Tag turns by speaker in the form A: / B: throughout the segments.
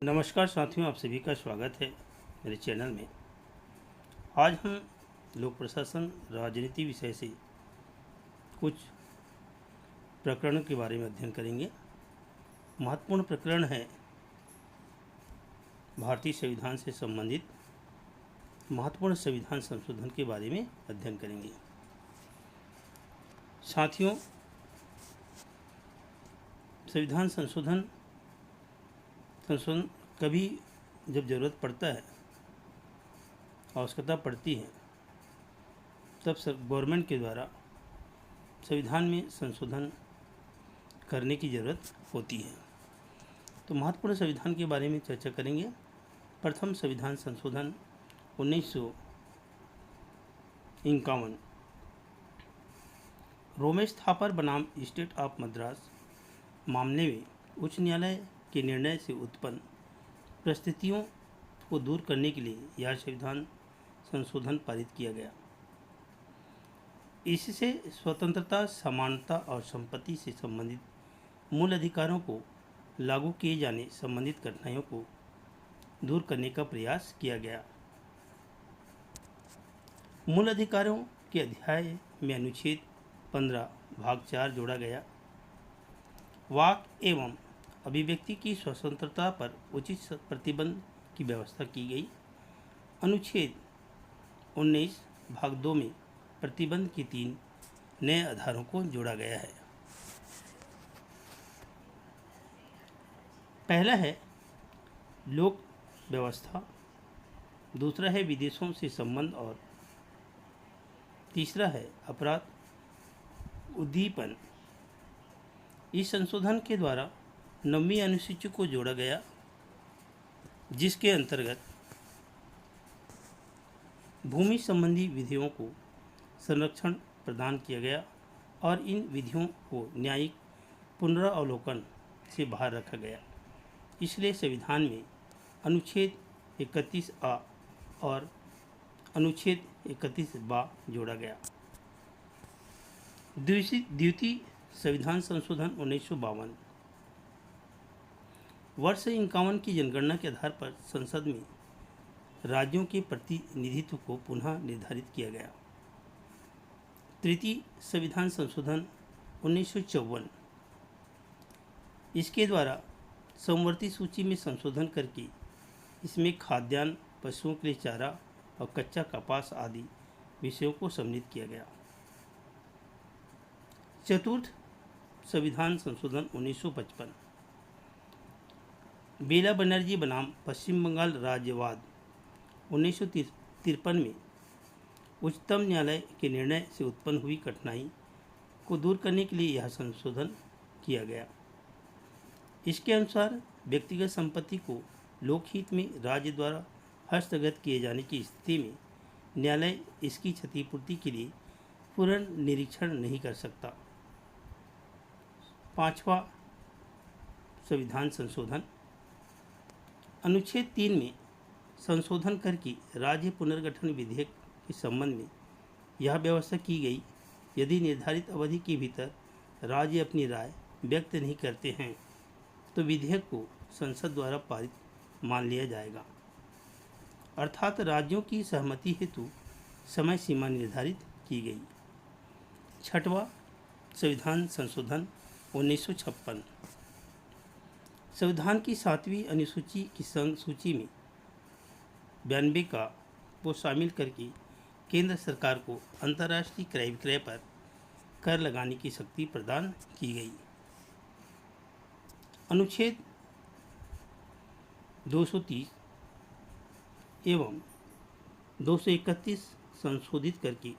A: नमस्कार साथियों, आप सभी का स्वागत है मेरे चैनल में। आज हम लोक प्रशासन राजनीति विषय से कुछ प्रकरणों के बारे में अध्ययन करेंगे। महत्वपूर्ण प्रकरण है भारतीय संविधान से संबंधित महत्वपूर्ण संविधान संशोधन के बारे में अध्ययन करेंगे। साथियों, संविधान संशोधन कभी जब ज़रूरत पड़ता है, आवश्यकता पड़ती है, तब गवर्नमेंट के द्वारा संविधान में संशोधन करने की ज़रूरत होती है। तो महत्वपूर्ण संविधान के बारे में चर्चा करेंगे। प्रथम संविधान संशोधन 1951 रोमेश थापर बनाम स्टेट ऑफ मद्रास मामले में उच्च न्यायालय के निर्णय से उत्पन्न परिस्थितियों को दूर करने के लिए यह संविधान संशोधन पारित किया गया। इससे स्वतंत्रता, समानता और संपत्ति से संबंधित मूल अधिकारों को लागू किए जाने संबंधित कठिनाइयों को दूर करने का प्रयास किया गया। मूल अधिकारों के अध्याय में अनुच्छेद 15 भाग 4 जोड़ा गया। वाक एवं अभिव्यक्ति की स्वतंत्रता पर उचित प्रतिबंध की व्यवस्था की गई। अनुच्छेद 19 भाग 2 में प्रतिबंध के 3 नए आधारों को जोड़ा गया है। पहला है लोक व्यवस्था, दूसरा है विदेशों से संबंध और तीसरा है अपराध उद्दीपन। इस संशोधन के द्वारा 9वीं अनुसूची को जोड़ा गया, जिसके अंतर्गत भूमि संबंधी विधियों को संरक्षण प्रदान किया गया और इन विधियों को न्यायिक पुनरावलोकन से बाहर रखा गया। इसलिए संविधान में अनुच्छेद 31A और अनुच्छेद 31B जोड़ा गया। द्वितीय संविधान संशोधन 1952 वर्ष 51 की जनगणना के आधार पर संसद में राज्यों के प्रतिनिधित्व को पुनः निर्धारित किया गया। तृतीय संविधान संशोधन 1954 इसके द्वारा समवर्ती सूची में संशोधन करके इसमें खाद्यान्न, पशुओं के लिए चारा और कच्चा कपास आदि विषयों को सम्मिलित किया गया। चतुर्थ संविधान संशोधन 1955 बेला बनर्जी बनाम पश्चिम बंगाल राज्यवाद 1953 में उच्चतम न्यायालय के निर्णय से उत्पन्न हुई कठिनाई को दूर करने के लिए यह संशोधन किया गया। इसके अनुसार व्यक्तिगत संपत्ति को लोकहित में राज्य द्वारा हस्तगत किए जाने की स्थिति में न्यायालय इसकी क्षतिपूर्ति के लिए पुनर्निरीक्षण नहीं कर सकता। पांचवा संविधान संशोधन अनुच्छेद 3 में संशोधन करके राज्य पुनर्गठन विधेयक के संबंध में यह व्यवस्था की गई, यदि निर्धारित अवधि के भीतर राज्य अपनी राय व्यक्त नहीं करते हैं तो विधेयक को संसद द्वारा पारित मान लिया जाएगा, अर्थात राज्यों की सहमति हेतु समय सीमा निर्धारित की गई। छठवां संविधान संशोधन 1956 संविधान की 7वीं अनुसूची की संघ सूची में 92 को शामिल करके केंद्र सरकार को अंतर्राष्ट्रीय क्रय विक्रय पर कर लगाने की शक्ति प्रदान की गई। अनुच्छेद 230 एवं 231 संशोधित करके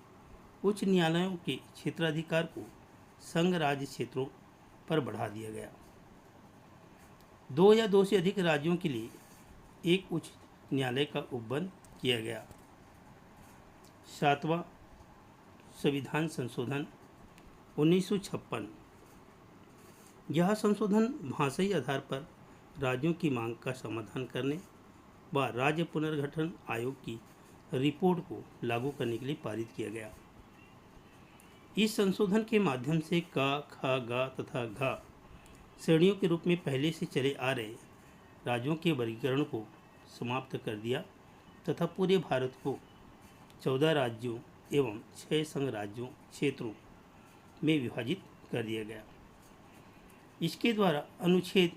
A: उच्च न्यायालयों के क्षेत्राधिकार को संघ राज्य क्षेत्रों पर बढ़ा दिया गया। 2 या 2 से अधिक राज्यों के लिए एक उच्च न्यायालय का उपबंध किया गया। 7वां संविधान संशोधन 1956 यह संशोधन भाषाई आधार पर राज्यों की मांग का समाधान करने व राज्य पुनर्गठन आयोग की रिपोर्ट को लागू करने के लिए पारित किया गया। इस संशोधन के माध्यम से क, ख, ग तथा घ श्रेणियों के रूप में पहले से चले आ रहे राज्यों के वर्गीकरण को समाप्त कर दिया तथा पूरे भारत को 14 राज्यों एवं 6 संघ राज्यों क्षेत्रों में विभाजित कर दिया गया। इसके द्वारा अनुच्छेद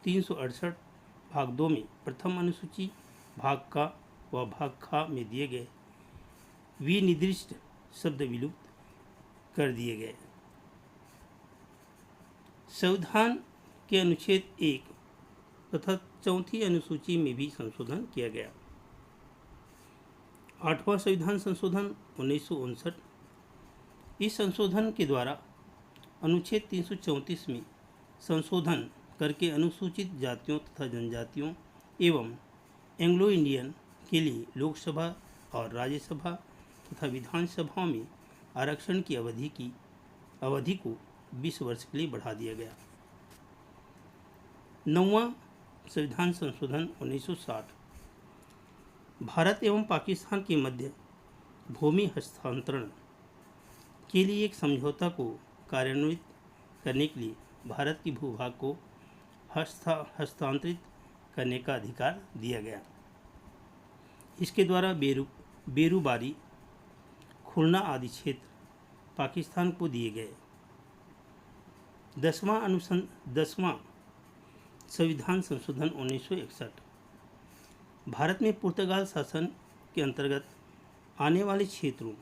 A: 368 भाग 2 में प्रथम अनुसूची भाग का व भाग खा में दिए गए विनिर्दिष्ट शब्द विलुप्त कर दिए गए। संविधान के अनुच्छेद 1 तथा चौथी अनुसूची में भी संशोधन किया गया। 8वां संविधान संशोधन 1959। इस संशोधन के द्वारा अनुच्छेद 334 में संशोधन करके अनुसूचित जातियों तथा जनजातियों एवं एंग्लो इंडियन के लिए लोकसभा और राज्यसभा तथा विधानसभाओं में आरक्षण की अवधि को 20 वर्ष के लिए बढ़ा दिया गया। 9वां संविधान संशोधन 1960। भारत एवं पाकिस्तान के मध्य भूमि हस्तांतरण के लिए एक समझौता को कार्यान्वित करने के लिए भारत की भूभाग को हस्तांतरित करने का अधिकार दिया गया। इसके द्वारा बेरूबारी, खुलना आदि क्षेत्र पाकिस्तान को दिए गए। 10वां संविधान संशोधन 1961। भारत में पुर्तगाल शासन के अंतर्गत आने वाले क्षेत्रों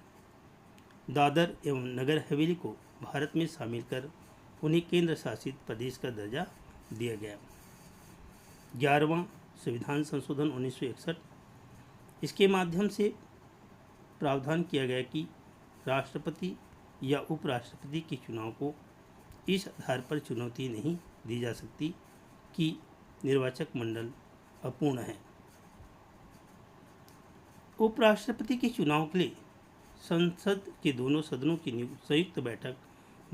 A: दादर एवं नगर हवेली को भारत में शामिल कर उन्हें केंद्र शासित प्रदेश का दर्जा दिया गया। 11वां संविधान संशोधन 1961। इसके माध्यम से प्रावधान किया गया कि राष्ट्रपति या उपराष्ट्रपति के चुनाव को इस आधार पर चुनौती नहीं दी जा सकती कि निर्वाचक मंडल अपूर्ण है। उपराष्ट्रपति के चुनाव के लिए संसद के दोनों सदनों की संयुक्त बैठक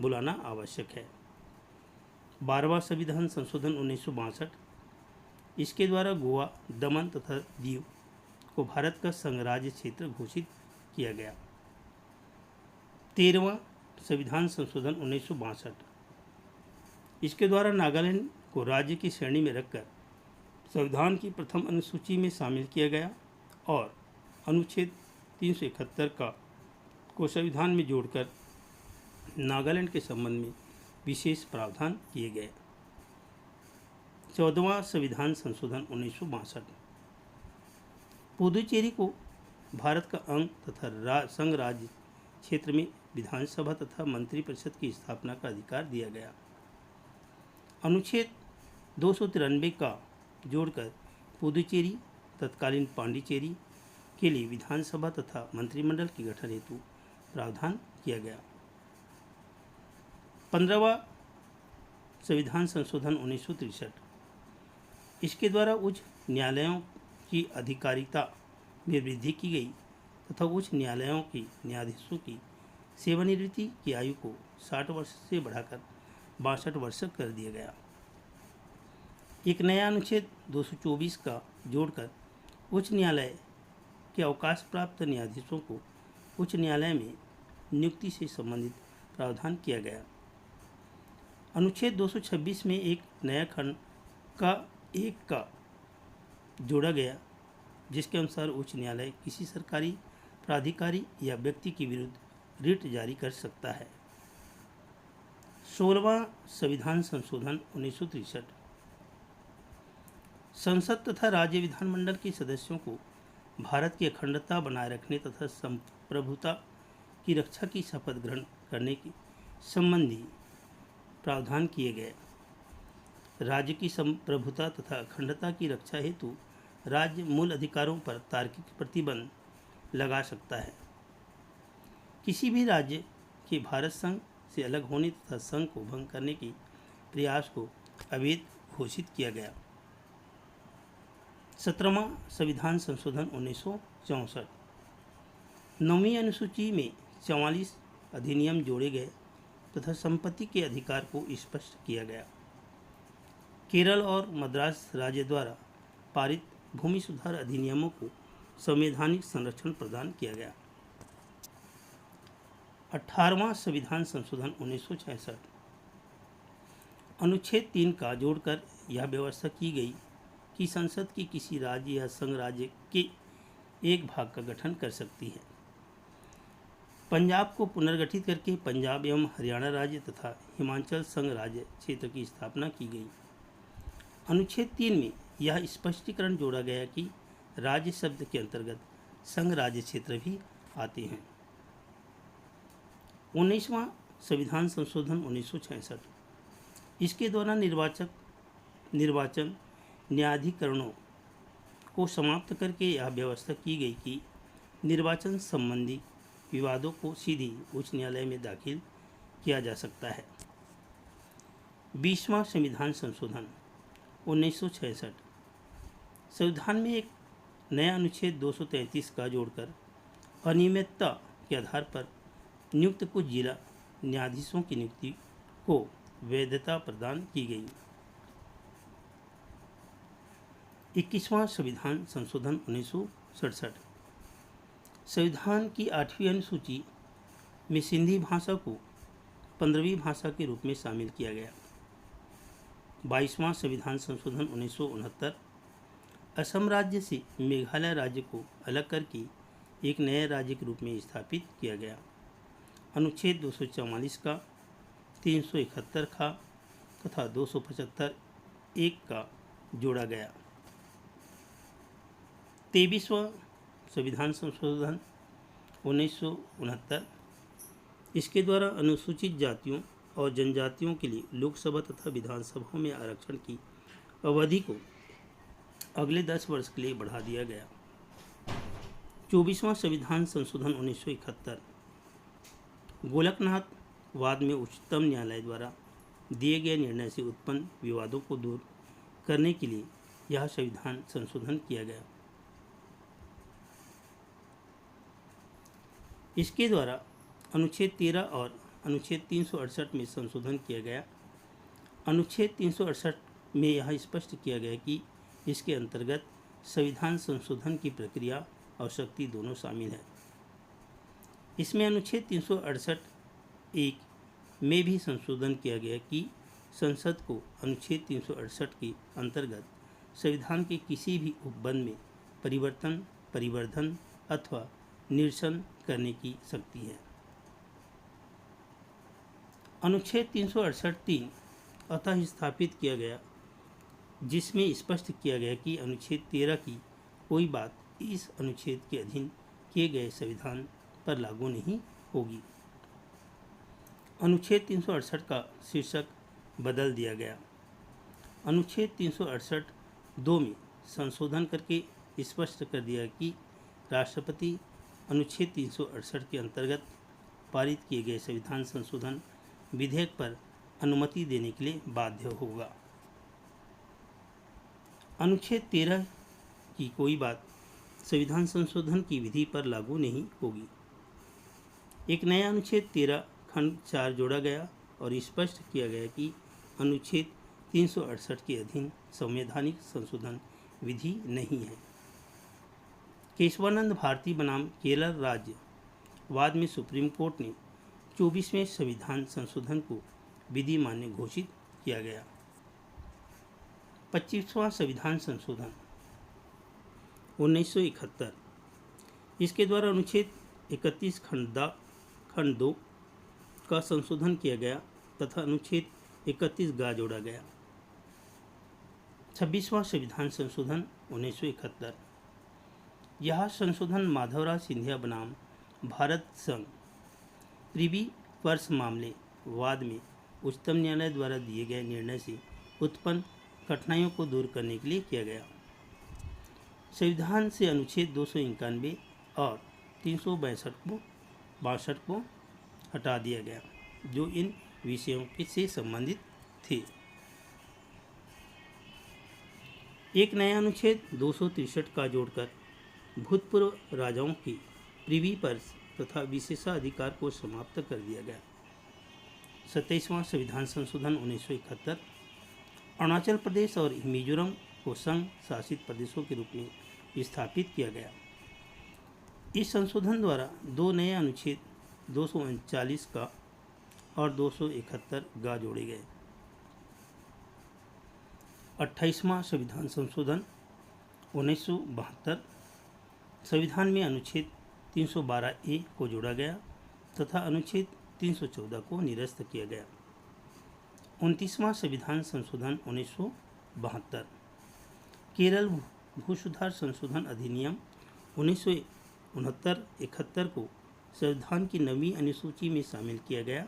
A: बुलाना आवश्यक है। 12वां संविधान संशोधन 1962। इसके द्वारा गोवा, दमन तथा दीव को भारत का संघराज्य क्षेत्र घोषित किया गया। 13वां संविधान संशोधन 1962। इसके द्वारा नागालैंड को राज्य की श्रेणी में रखकर संविधान की प्रथम अनुसूची में शामिल किया गया और अनुच्छेद 371 को संविधान में जोड़कर नागालैंड के संबंध में विशेष प्रावधान किए गए। 14वां संविधान संशोधन 1962। पुदुचेरी को भारत का अंग तथा संघ राज्य क्षेत्र में विधानसभा तथा मंत्रिपरिषद की स्थापना का अधिकार दिया गया। अनुच्छेद 293 का जोड़कर पुदुचेरी तत्कालीन पांडिचेरी के लिए विधानसभा तथा मंत्रिमंडल के गठन हेतु प्रावधान किया गया। 15वां संविधान संशोधन 1963। इसके द्वारा उच्च न्यायालयों की अधिकारिता में वृद्धि की गई तथा उच्च न्यायालयों के न्यायाधीशों की सेवानिवृत्ति की आयु को 60 वर्ष से बढ़ाकर 62 वर्ष कर दिया गया। एक नया अनुच्छेद 224 का जोड़कर उच्च न्यायालय के अवकाश प्राप्त न्यायाधीशों को उच्च न्यायालय में नियुक्ति से संबंधित प्रावधान किया गया। अनुच्छेद 226 में एक नया खंड का जोड़ा गया जिसके अनुसार उच्च न्यायालय किसी सरकारी प्राधिकारी या व्यक्ति के विरुद्ध रिट जारी कर सकता है। 16वां संविधान संशोधन 1963। संसद तथा राज्य विधानमंडल के सदस्यों को भारत की अखंडता बनाए रखने तथा संप्रभुता की रक्षा की शपथ ग्रहण करने के संबंधी प्रावधान किए गए। राज्य की संप्रभुता तथा अखंडता की रक्षा हेतु राज्य मूल अधिकारों पर तार्किक प्रतिबंध लगा सकता है। किसी भी राज्य के भारत संघ से अलग होने तथा संघ को भंग करने के प्रयास को अवैध घोषित किया गया। 17वां संविधान संशोधन 1964। 9वीं अनुसूची में 44 अधिनियम जोड़े गए तथा संपत्ति के अधिकार को स्पष्ट किया गया। केरल और मद्रास राज्य द्वारा पारित भूमि सुधार अधिनियमों को संवैधानिक संरक्षण प्रदान किया गया। 18वां संविधान संशोधन 1966। अनुच्छेद 3 का जोड़कर यह व्यवस्था की गई कि संसद की किसी राज्य या संघ राज्य के एक भाग का गठन कर सकती है। पंजाब को पुनर्गठित करके पंजाब एवं हरियाणा राज्य तथा हिमाचल संघ राज्य क्षेत्र की स्थापना की गई। अनुच्छेद 3 में यह स्पष्टीकरण जोड़ा गया कि राज्य शब्द के अंतर्गत संघ राज्य क्षेत्र भी आते हैं। 19वां संविधान संशोधन 1966, इसके द्वारा निर्वाचन न्यायाधिकरणों को समाप्त करके यह व्यवस्था की गई कि निर्वाचन संबंधी विवादों को सीधी उच्च न्यायालय में दाखिल किया जा सकता है। 20वां संविधान संशोधन 1966, संविधान में एक नया अनुच्छेद 233 का जोड़कर अनियमितता के आधार पर नियुक्त कुछ जिला न्यायाधीशों की नियुक्ति को वैधता प्रदान की गई। 21वां संविधान संशोधन 1967, संविधान की 8वीं अनुसूची में सिंधी भाषा को 15वीं भाषा के रूप में शामिल किया गया। 22वां संविधान संशोधन 1969, असम राज्य से मेघालय राज्य को अलग करके एक नए राज्य के रूप में स्थापित किया गया। अनुच्छेद 244 का, 371 का तथा 275 एक का जोड़ा गया। 23वां संविधान संशोधन 1969, इसके द्वारा अनुसूचित जातियों और जनजातियों के लिए लोकसभा तथा विधानसभाओं में आरक्षण की अवधि को अगले 10 वर्ष के लिए बढ़ा दिया गया। 24वां संविधान संशोधन 1971, गोलकनाथ वाद में उच्चतम न्यायालय द्वारा दिए गए निर्णय से उत्पन्न विवादों को दूर करने के लिए यह संविधान संशोधन किया गया। इसके द्वारा अनुच्छेद 13 और अनुच्छेद 368 में संशोधन किया गया। अनुच्छेद 368 में यह स्पष्ट किया गया कि इसके अंतर्गत संविधान संशोधन की प्रक्रिया और शक्ति दोनों शामिल है। इसमें अनुच्छेद 368 एक में भी संशोधन किया गया कि संसद को अनुच्छेद 368 के अंतर्गत संविधान के किसी भी उपबंध में परिवर्तन, परिवर्धन अथवा निरसन करने की शक्ति है। अनुच्छेद 368(3) अतः स्थापित किया गया, जिसमें स्पष्ट किया गया कि अनुच्छेद 13 की कोई बात इस अनुच्छेद के अधीन किए गए संविधान पर लागू नहीं होगी। अनुच्छेद 368 का शीर्षक बदल दिया गया। अनुच्छेद 368(2) में संशोधन करके स्पष्ट कर दिया कि राष्ट्रपति अनुच्छेद 368 के अंतर्गत पारित किए गए संविधान संशोधन विधेयक पर अनुमति देने के लिए बाध्य होगा। अनुच्छेद 13 की कोई बात संविधान संशोधन की विधि पर लागू नहीं होगी। एक नया अनुच्छेद 13 खंड 4 जोड़ा गया और स्पष्ट किया गया कि अनुच्छेद 368 के अधीन संवैधानिक संशोधन विधि नहीं है। केशवानंद भारती बनाम केरल राज्य वाद में सुप्रीम कोर्ट ने 24वें संविधान संशोधन को विधि मान्य घोषित किया गया। 25वां संविधान संशोधन 1971, इसके द्वारा अनुच्छेद 31 खंड 2 का संशोधन किया गया तथा अनुच्छेद 31 गा जोड़ा गया। 26वां संविधान संशोधन 1971, यह संशोधन माधवराव सिंधिया बनाम भारत संघ प्रिवी पर्स मामले वाद में उच्चतम न्यायालय द्वारा दिए गए निर्णय से उत्पन्न कठिनाइयों को दूर करने के लिए किया गया। संविधान से अनुच्छेद 291 और 362 को हटा दिया गया, जो इन विषयों से संबंधित थे। एक नया अनुच्छेद 263 का जोड़कर भूतपूर्व राजाओं की प्रिवी पर्स तथा विशेषाधिकार को समाप्त कर दिया गया। 27वां संविधान संशोधन 1971, अरुणाचल प्रदेश और मिजोरम को संघ शासित प्रदेशों के रूप में स्थापित किया गया। इस संशोधन द्वारा दो नए अनुच्छेद 239 का और 271 गा जोड़े गए। 28वां संविधान संशोधन 1972। संविधान में अनुच्छेद 312A को जोड़ा गया तथा अनुच्छेद 314 को निरस्त किया गया। 29वां संविधान संशोधन 1972। केरल भू सुधार संशोधन अधिनियम 1969-71 को संविधान की 9वीं अनुसूची में शामिल किया गया,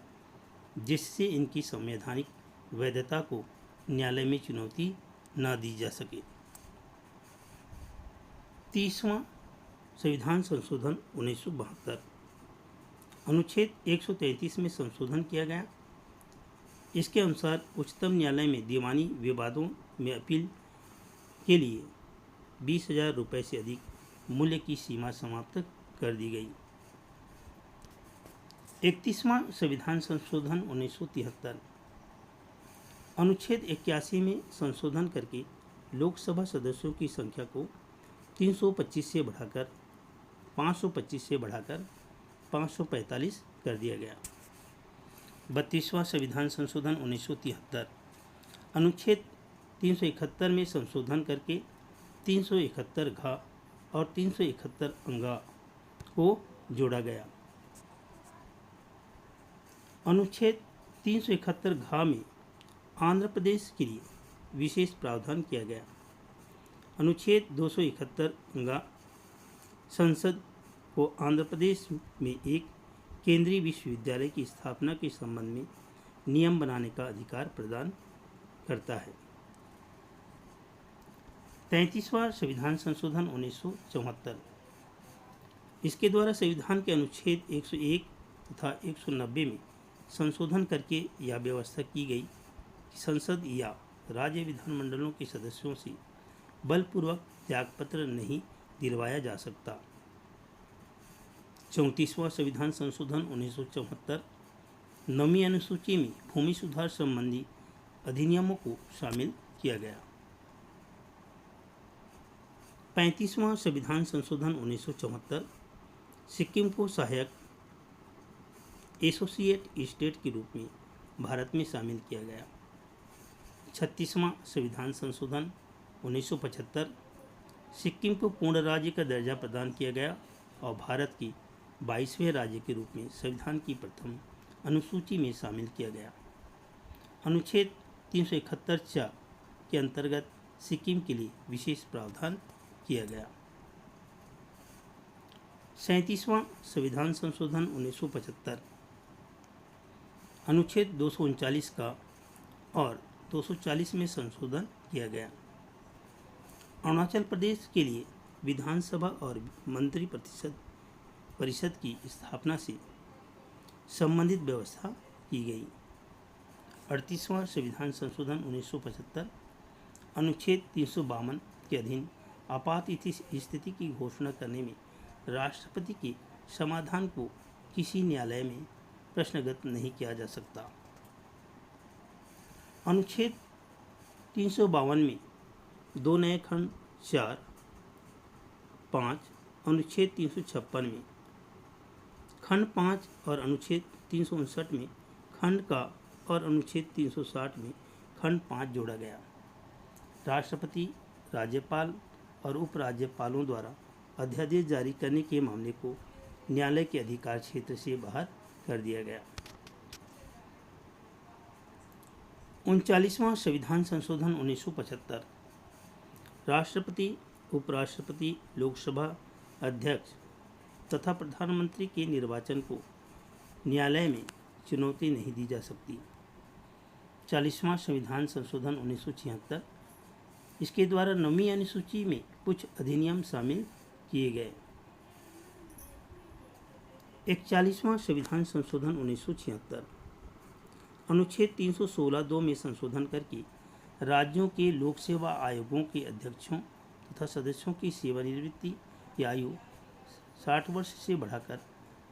A: जिससे इनकी संवैधानिक वैधता को न्यायालय में चुनौती न दी जा सके। 30वां संविधान संशोधन 1972। अनुच्छेद 133 में संशोधन किया गया। इसके अनुसार उच्चतम न्यायालय में दीवानी विवादों में अपील के लिए 20,000 रुपये से अधिक मूल्य की सीमा समाप्त कर दी गई। 31वां संविधान संशोधन 1973। अनुच्छेद 81 में संशोधन करके लोकसभा सदस्यों की संख्या को 325 से बढ़ाकर 545 कर दिया गया। 32वां संविधान संशोधन 1973। अनुच्छेद 371 में संशोधन करके 371 घ और 371 अंगा को जोड़ा गया। अनुच्छेद 371 घ में आंध्र प्रदेश के लिए विशेष प्रावधान किया गया। अनुच्छेद 271 अंगा संसद को आंध्र प्रदेश में एक केंद्रीय विश्वविद्यालय की स्थापना के संबंध में नियम बनाने का अधिकार प्रदान करता है। 33वां संविधान संशोधन 1974। इसके द्वारा संविधान के अनुच्छेद 101 तथा 190 में संशोधन करके यह व्यवस्था की गई कि संसद या राज्य विधानमंडलों के सदस्यों से बलपूर्वक त्यागपत्र नहीं दिलवाया जा सकता। 34वां संविधान संशोधन 1974। 9वीं अनुसूची में भूमि सुधार संबंधी अधिनियमों को शामिल किया गया। 35वां संविधान संशोधन 1974। सिक्किम को सहायक एसोसिएट स्टेट के रूप में भारत में शामिल किया गया। 36वां संविधान संशोधन 1975। सिक्किम को पूर्ण राज्य का दर्जा प्रदान किया गया और भारत की 22वें राज्य के रूप में संविधान की प्रथम अनुसूची में शामिल किया गया। अनुच्छेद 371 के अंतर्गत सिक्किम के लिए विशेष प्रावधान किया गया। 37वां संविधान संशोधन 1975। अनुच्छेद 239 का और 240 में संशोधन किया गया। अरुणाचल प्रदेश के लिए विधानसभा और मंत्री परिषद की स्थापना से संबंधित व्यवस्था की गई। 38वां संविधान संशोधन 1975। अनुच्छेद 352 के अधीन आपात स्थिति की घोषणा करने में राष्ट्रपति के समाधान को किसी न्यायालय में प्रश्नगत नहीं किया जा सकता। अनुच्छेद 352 में 2 नए खंड 4, 5, अनुच्छेद 356 में खंड 5 और अनुच्छेद 359 में खंड का और अनुच्छेद 360 में खंड 5 जोड़ा गया। राष्ट्रपति, राज्यपाल और उपराज्यपालों द्वारा अध्यादेश जारी करने के मामले को न्यायालय के अधिकार क्षेत्र से बाहर कर दिया गया। 39वां संविधान संशोधन 1975। राष्ट्रपति, उपराष्ट्रपति, लोकसभा अध्यक्ष तथा प्रधानमंत्री के निर्वाचन को न्यायालय में चुनौती नहीं दी जा सकती। 40वां संविधान संशोधन 1976। इसके द्वारा 9वीं अनुसूची में कुछ अधिनियम शामिल किए गए। 41वां संविधान संशोधन 1976। अनुच्छेद 316(2) में संशोधन करके राज्यों के लोक सेवा आयोगों के अध्यक्षों तथा सदस्यों की सेवानिवृत्ति की आयु 60 वर्ष से बढ़ाकर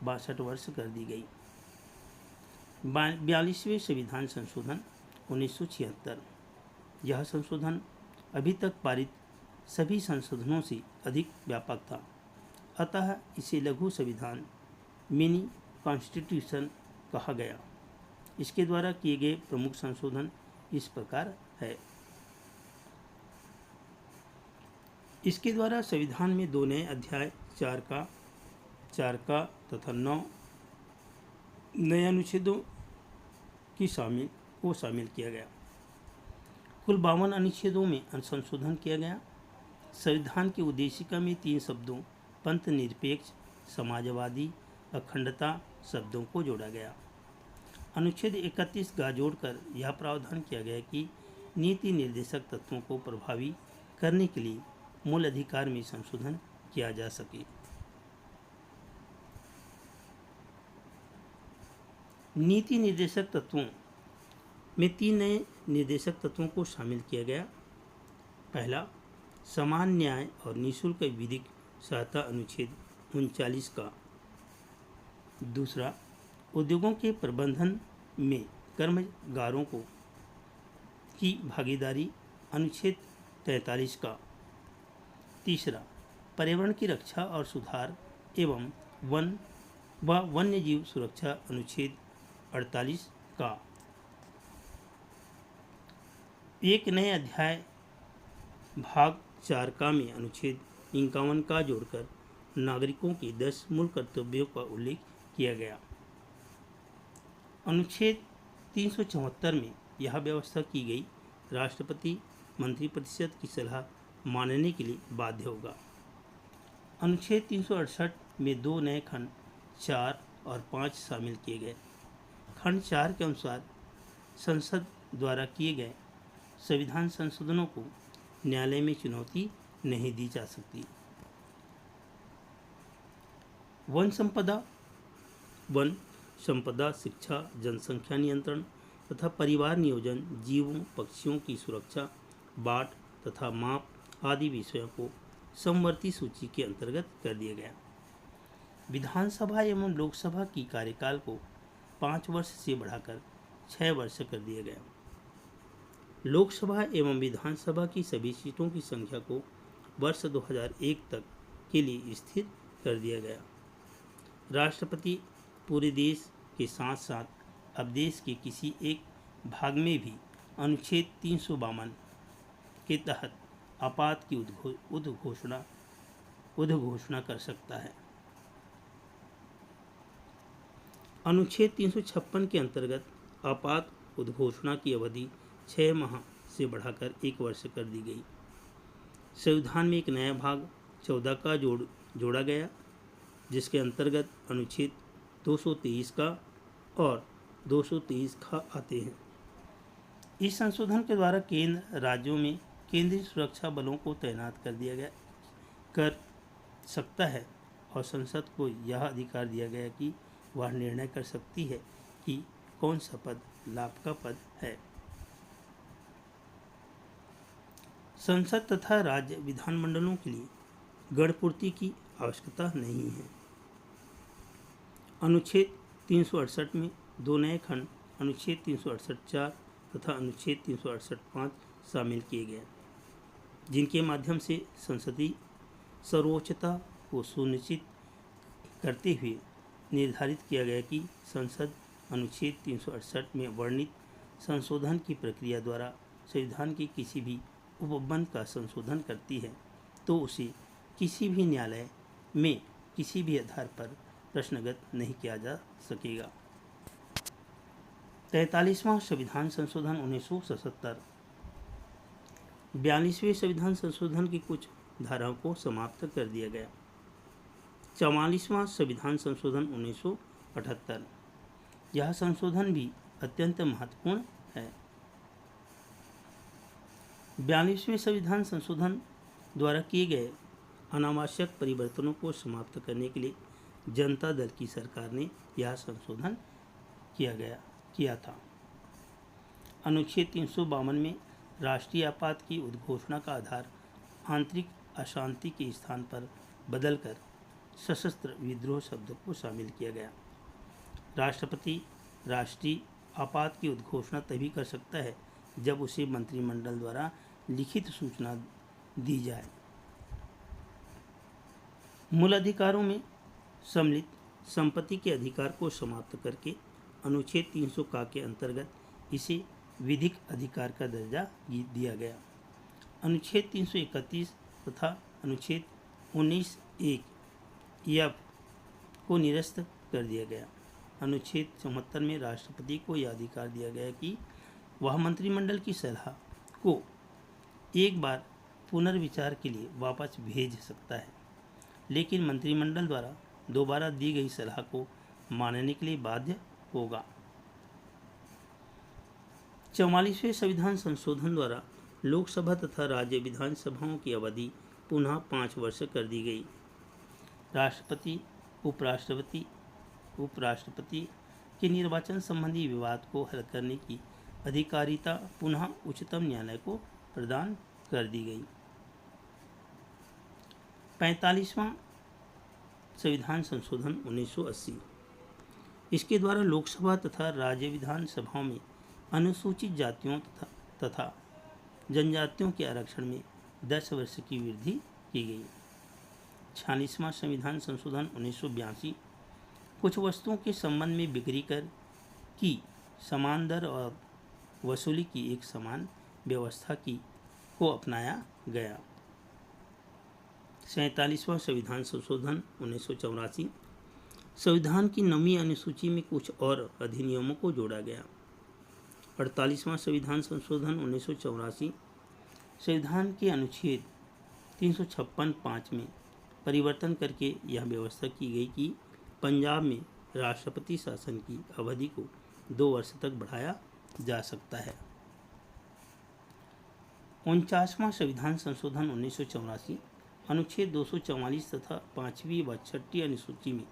A: 62 वर्ष कर दी गई। 42वें संविधान संशोधन 1976। यह संशोधन अभी तक पारित सभी संशोधनों से अधिक व्यापक था, अतः इसे लघु संविधान मिनी कॉन्स्टिट्यूशन कहा गया। इसके द्वारा किए गए प्रमुख संशोधन इस प्रकार है। इसके द्वारा संविधान में 2 नए अध्याय 4 का तथा 9 नए अनुच्छेदों को शामिल किया गया। कुल 52 अनुच्छेदों में संशोधन किया गया। संविधान की उद्देशिका में 3 शब्दों पंथ निरपेक्ष, समाजवादी, अखंडता शब्दों को जोड़ा गया। अनुच्छेद 31 का जोड़कर यह प्रावधान किया गया कि नीति निर्देशक तत्वों को प्रभावी करने के लिए मूल अधिकार में संशोधन किया जा सके। नीति निर्देशक तत्वों में 3 नए निर्देशक तत्वों को शामिल किया गया। पहला, समान न्याय और निःशुल्क विधिक सहायता अनुच्छेद 39 का। दूसरा, उद्योगों के प्रबंधन में कर्मगारों की भागीदारी अनुच्छेद 43 का। तीसरा, पर्यावरण की रक्षा और सुधार एवं वन्य जीव सुरक्षा अनुच्छेद 48 का। एक नए अध्याय भाग 4 का में अनुच्छेद 51 का जोड़कर नागरिकों के 10 मूल कर्तव्यों का उल्लेख किया गया। अनुच्छेद 374 में यह व्यवस्था की गई, राष्ट्रपति मंत्रिपरिषद की सलाह मानने के लिए बाध्य होगा। अनुच्छेद 368 में 2 नए खंड 4 और 5 शामिल किए गए। खंड 4 के अनुसार संसद द्वारा किए गए संविधान संशोधनों को न्यायालय में चुनौती नहीं दी जा सकती। वन संपदा, शिक्षा, जनसंख्या नियंत्रण तथा परिवार नियोजन, जीवों पक्षियों की सुरक्षा, बाट तथा माप आदि विषयों को समवर्ती सूची के अंतर्गत कर दिया गया। विधानसभा एवं लोकसभा की कार्यकाल को 5 वर्ष से बढ़ाकर 6 वर्ष कर दिया गया। लोकसभा एवं विधानसभा की सभी सीटों की संख्या को वर्ष 2001 तक के लिए स्थिर कर दिया गया। राष्ट्रपति पूरे देश के साथ साथ अब देश के किसी एक भाग में भी अनुच्छेद 352 के तहत आपात की उद्घोषणा कर सकता है। अनुच्छेद 356 के अंतर्गत आपात उद्घोषणा की अवधि 6 माह से बढ़ाकर 1 वर्ष कर दी गई। संविधान में एक नया भाग 14 का जोड़ा गया, जिसके अंतर्गत अनुच्छेद 223 का और 223 का आते हैं। इस संशोधन के द्वारा केंद्र राज्यों में केंद्रीय सुरक्षा बलों को तैनात कर सकता है और संसद को यह अधिकार दिया गया कि वह निर्णय कर सकती है कि कौन सा पद लाभ का पद है। संसद तथा राज्य विधानमंडलों के लिए गणपूर्ति की आवश्यकता नहीं है। अनुच्छेद 368 में 2 नए खंड अनुच्छेद 368(4) तथा अनुच्छेद 368(5) शामिल किए गए, जिनके माध्यम से संसदीय सर्वोच्चता को सुनिश्चित करते हुए निर्धारित किया गया कि संसद अनुच्छेद 368 में वर्णित संशोधन की प्रक्रिया द्वारा संविधान के किसी भी उपबंध का संशोधन करती है तो उसे किसी भी न्यायालय में किसी भी आधार पर प्रश्नगत नहीं किया जा सकेगा। 43वां संविधान संशोधन 1977। 42वें संविधान संशोधन की कुछ धाराओं को समाप्त कर दिया गया। 44वां संविधान संशोधन 1978। यह संशोधन भी अत्यंत महत्वपूर्ण है। 42वें संविधान संशोधन द्वारा किए गए अनावश्यक परिवर्तनों को समाप्त करने के लिए जनता दल की सरकार ने यह संशोधन किया था। अनुच्छेद 352 में राष्ट्रीय आपात की उद्घोषणा का आधार आंतरिक अशांति के स्थान पर बदलकर सशस्त्र विद्रोह शब्द को शामिल किया गया। राष्ट्रपति राष्ट्रीय आपात की उद्घोषणा तभी कर सकता है जब उसे मंत्रिमंडल द्वारा लिखित सूचना दी जाए। मूल अधिकारों में सम्मिलित संपत्ति के अधिकार को समाप्त करके अनुच्छेद 300 का के अंतर्गत इसे विधिक अधिकार का दर्जा दिया गया। अनुच्छेद 331 तथा अनुच्छेद 19(1) एफ को निरस्त कर दिया गया। अनुच्छेद 74 में राष्ट्रपति को यह अधिकार दिया गया कि वह मंत्रिमंडल की सलाह को एक बार पुनर्विचार के लिए वापस भेज सकता है, लेकिन मंत्रिमंडल द्वारा दोबारा दी गई सलाह को मानने के लिए बाध्य होगा। 44वें संविधान संशोधन द्वारा लोकसभा तथा राज्य विधानसभाओं की अवधि पुनः 5 वर्ष कर दी गई। राष्ट्रपति उपराष्ट्रपति के निर्वाचन संबंधी विवाद को हल करने की अधिकारिता पुनः उच्चतम न्यायालय को प्रदान कर दी गई। 45वां संविधान संशोधन 1980, इसके द्वारा लोकसभा तथा राज्य विधानसभाओं में अनुसूचित जातियों तथा जनजातियों के आरक्षण में 10 वर्ष की वृद्धि की गई। 46वां संविधान संशोधन 1982, कुछ वस्तुओं के संबंध में बिक्री कर की समान दर और वसूली की एक समान व्यवस्था को अपनाया गया। 47वां संविधान संशोधन 1984, संविधान की 9वीं अनुसूची में कुछ और अधिनियमों को जोड़ा गया। 48वां संविधान संशोधन 1984, संविधान के अनुच्छेद 356(5) में परिवर्तन करके यह व्यवस्था की गई कि पंजाब में राष्ट्रपति शासन की अवधि को 2 वर्ष तक बढ़ाया जा सकता है। 49वां संविधान संशोधन 1984, अनुच्छेद 244 तथा 5वीं व 6वीं अनुसूची में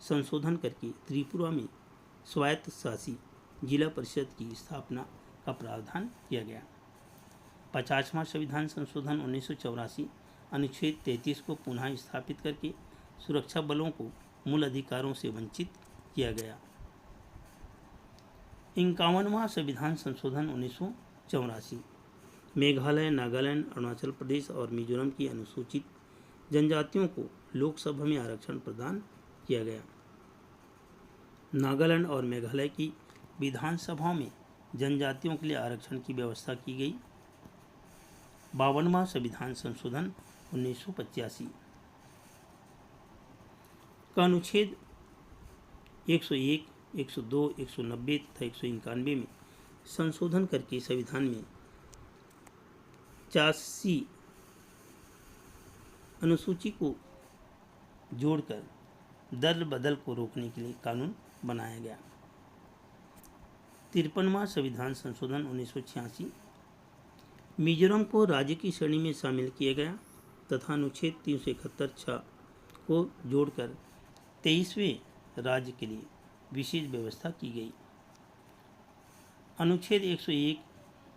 A: संशोधन करके त्रिपुरा में स्वायत्त शासी जिला परिषद की स्थापना का प्रावधान किया गया। 50वां संविधान संशोधन 1984, अनुच्छेद 33 को पुनः स्थापित करके सुरक्षा बलों को मूल अधिकारों से वंचित किया गया। 51वां संविधान संशोधन 1984, मेघालय, नागालैंड, अरुणाचल प्रदेश और मिजोरम की अनुसूचित जनजातियों को लोकसभा में आरक्षण प्रदान किया गया। नागालैंड और मेघालय की विधानसभाओं में जनजातियों के लिए आरक्षण की व्यवस्था की गई। 52वां संविधान संशोधन 1985 का अनुच्छेद 101, 102, 190 तथा 191 में संशोधन करके संविधान में 85 अनुसूची को जोड़कर दल बदल को रोकने के लिए कानून बनाया गया। 53वां संविधान संशोधन 1986, मिजोरम को राज्य की श्रेणी में शामिल किया गया तथा अनुच्छेद 371(6) को जोड़कर 23वें राज्य के लिए विशेष व्यवस्था की गई। अनुच्छेद 101,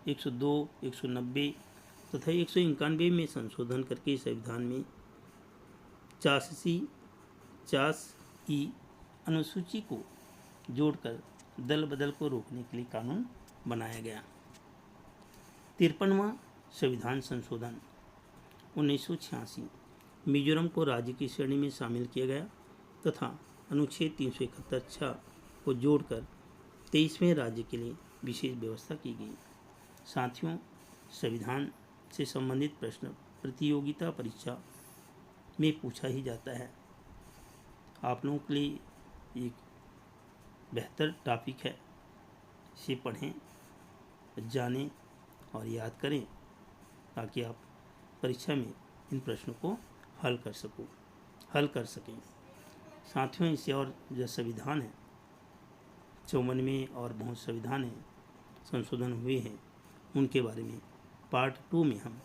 A: 102, 190 तथा 191 में संशोधन करके संविधान में 85(4)(e) अनुसूची को जोड़कर दल बदल को रोकने के लिए कानून बनाया गया। 53वां संविधान संशोधन 1986, मिजोरम को राज्य की श्रेणी में शामिल किया गया तथा अनुच्छेद 371(6) को जोड़कर 23वें राज्य के लिए विशेष व्यवस्था की गई। साथियों, संविधान से संबंधित प्रश्न प्रतियोगिता परीक्षा में पूछा ही जाता है। आप लोगों के लिए एक बेहतर टॉपिक है, इसे पढ़ें, जानें और याद करें ताकि आप परीक्षा में इन प्रश्नों को हल कर सकें। साथियों, इससे और जो संविधान है 54 और बहुत संविधान है संशोधन हुए हैं, उनके बारे में पार्ट 2 में हम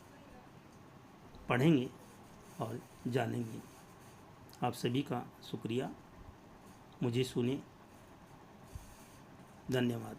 A: पढ़ेंगे और जानेंगे। आप सभी का शुक्रिया, मुझे सुने। धन्यवाद।